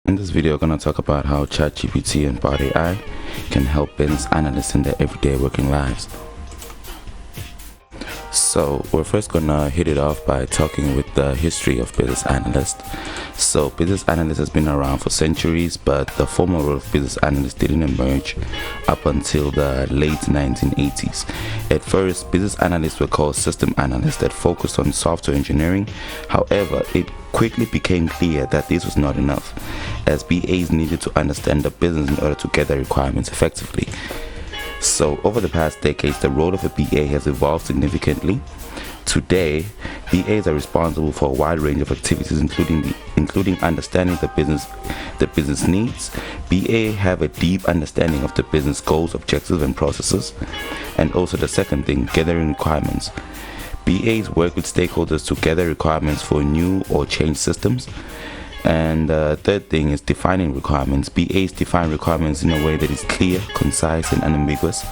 In this video, I'm going to talk about how ChatGPT and Bot AI can help business analysts in their everyday working lives. So we're first going to hit it off by talking with the history of business analyst. So business analyst has been around for centuries, but the formal role of business analyst didn't emerge up until the late 1980s. At first, business analysts were called system analysts that focused on software engineering. However, it quickly became clear that this was not enough, as BAs needed to understand the business in order to gather requirements effectively. So over the past decades, the role of a BA has evolved significantly. Today, BAs are responsible for a wide range of activities, including understanding the business needs. BA have a deep understanding of the business goals, objectives, and processes. And also the second thing, gathering requirements. BAs work with stakeholders to gather requirements for new or changed systems. And the third thing is defining requirements. BAs define requirements in a way that is clear, concise, and unambiguous.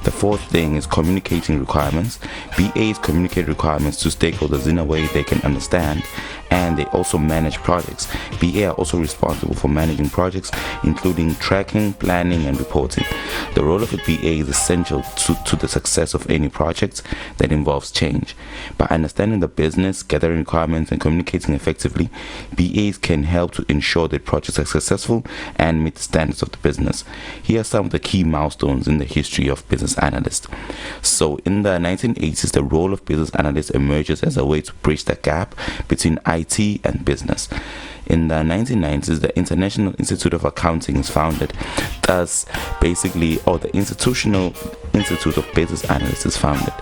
The fourth thing is communicating requirements. BAs communicate requirements to stakeholders in a way they can understand, and they also manage projects. BA are also responsible for managing projects, including tracking, planning, and reporting. The role of a BA is essential to the success of any project that involves change. By understanding the business, gathering requirements, and communicating effectively, BAs can help to ensure that projects are successful and meet the standards of the business. Here are some of the key milestones in the history of business analysts. So in the 1980s, the role of business analyst emerges as a way to bridge the gap between IT and business. In the 1990s, the International Institute of Accounting is founded. Thus, the Institutional Institute of Business Analysts is founded.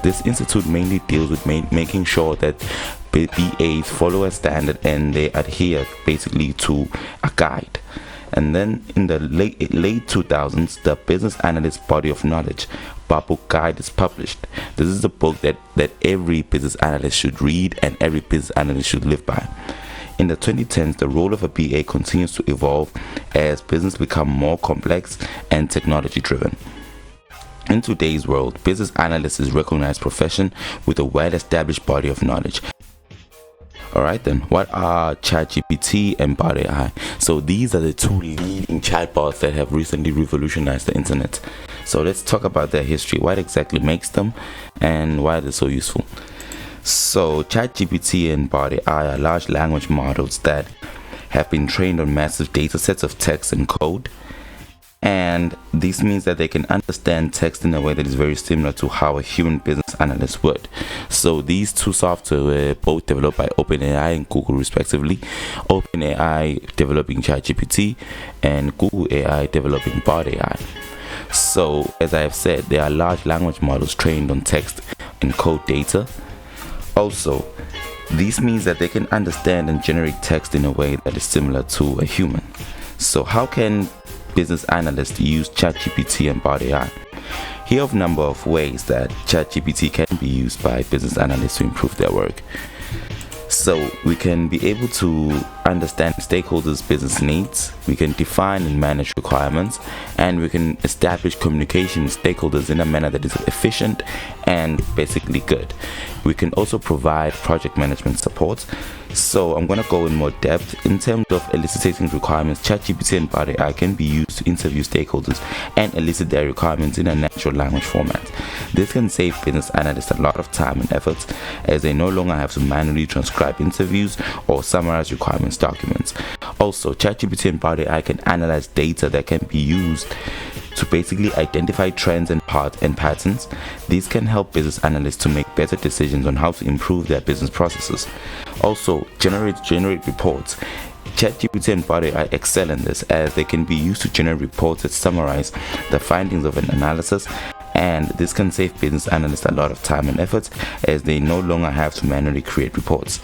This institute mainly deals with making sure that BAs follow a standard and they adhere to a guide. And then in the late 2000s, the Business Analyst Body of Knowledge Book Guide is published. This is a book that every business analyst should read and every business analyst should live by. In the 2010s, the role of a BA continues to evolve as business become more complex and technology driven. In today's world, business analyst is a recognized profession with a well-established body of knowledge. Alright then, what are ChatGPT and Bot AI? So these are the two leading chatbots that have recently revolutionized the internet. So let's talk about their history, what exactly makes them and why they're so useful. So ChatGPT and Bot AI are large language models that have been trained on massive data sets of text and code. And this means that they can understand text in a way that is very similar to how a human business analyst would. So these two software were both developed by OpenAI and Google respectively. OpenAI developing ChatGPT and Google AI developing Bot AI. So as I have said, they are large language models trained on text and code data. Also, this means that they can understand and generate text in a way that is similar to a human. So how can business analysts use ChatGPT and Bot AI? Here are a number of ways that ChatGPT can be used by business analysts to improve their work. So we can be able to understand stakeholders' business needs, we can define and manage requirements, and we can establish communication with stakeholders in a manner that is efficient and basically good. We can also provide project management support. So I'm going to go in more depth. In terms of eliciting requirements, ChatGPT and Bot AI can be used to interview stakeholders and elicit their requirements in a natural language format. This can save business analysts a lot of time and effort, as they no longer have to manually transcribe interviews or summarize requirements documents. Also, ChatGPT and Bot AI can analyze data that can be used to basically identify trends and patterns. These can help business analysts to make better decisions on how to improve their business processes. Also, generate reports. ChatGPT and Bot AI excel in this, as they can be used to generate reports that summarize the findings of an analysis, and this can save business analysts a lot of time and effort, as they no longer have to manually create reports.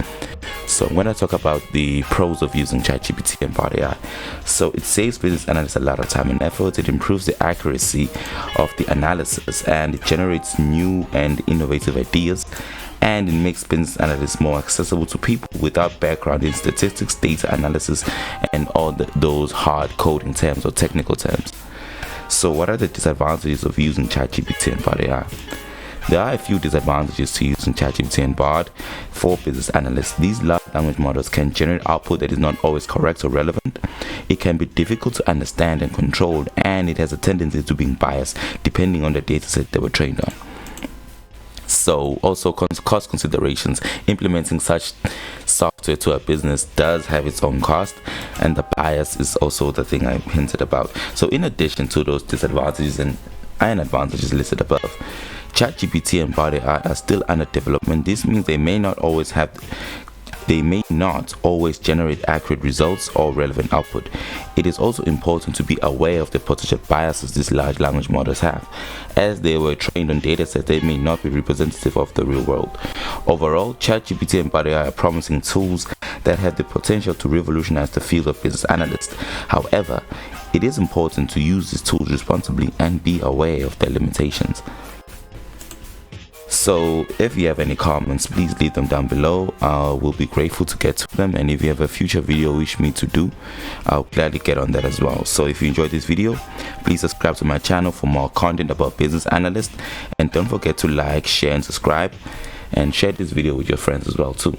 So when I talk about the pros of using ChatGPT and Bot AI, so it saves business analysts a lot of time and effort, it improves the accuracy of the analysis, and it generates new and innovative ideas, and it makes business analysts more accessible to people without background in statistics, data analysis, and all those hard coding terms or technical terms. So what are the disadvantages of using ChatGPT and Bot AI? There are a few disadvantages to using ChatGPT and Bard for business analysts. These large language models can generate output that is not always correct or relevant. it can be difficult to understand and control, and it has a tendency to being biased depending on the dataset they were trained on. So also cost considerations. Implementing such software to a business does have its own cost, and the bias is also the thing I hinted about. So in addition to those disadvantages and advantages listed above, ChatGPT and Bard AI are still under development. This means they may not always generate accurate results or relevant output. It is also important to be aware of the potential biases these large language models have, as they were trained on datasets they may not be representative of the real world. Overall, ChatGPT and Bard AI are promising tools that have the potential to revolutionize the field of business analysts. However, it is important to use these tools responsibly and be aware of their limitations. So if you have any comments, please leave them down below. We'll be grateful to get to them, and if you have a future video you wish me to do, I'll gladly get on that as well. So if you enjoyed this video, please subscribe to my channel for more content about business analysts, and don't forget to like, share and subscribe, and share this video with your friends as well too.